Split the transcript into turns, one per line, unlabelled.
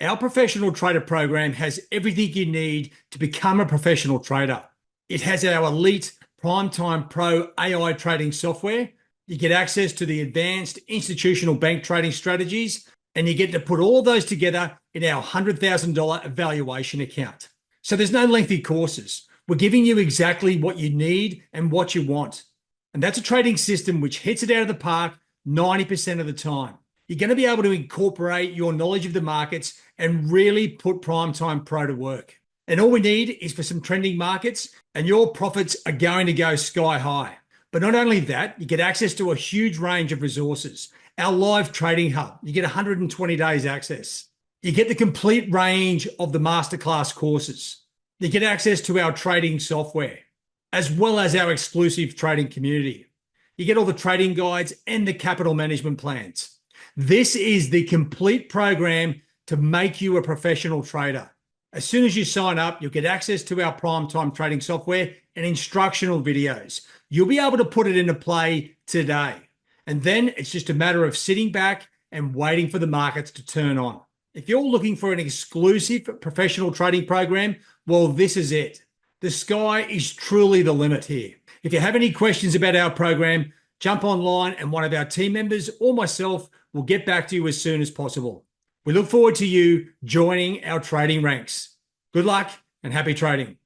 Our professional trader program has everything you need to become a professional trader. It has our elite Primetime Pro AI trading software. You get access to the advanced institutional bank trading strategies, and you get to put all those together in our $100,000 evaluation account. So there's no lengthy courses. We're giving you exactly what you need and what you want. And that's a trading system which hits it out of the park 90% of the time. You're going to be able to incorporate your knowledge of the markets and really put Primetime Pro to work. And all we need is for some trending markets, and your profits are going to go sky high. But not only that, you get access to a huge range of resources. Our live trading hub, you get 120 days access. You get the complete range of the masterclass courses. You get access to our trading software, as well as our exclusive trading community. You get all the trading guides and the capital management plans. This is the complete program to make you a professional trader. As soon as you sign up, you'll get access to our Primetime trading software and instructional videos. You'll be able to put it into play today. And then it's just a matter of sitting back and waiting for the markets to turn on. If you're looking for an exclusive professional trading program, well, this is it. The sky is truly the limit here. If you have any questions about our program, jump online and one of our team members or myself will get back to you as soon as possible. We look forward to you joining our trading ranks. Good luck and happy trading.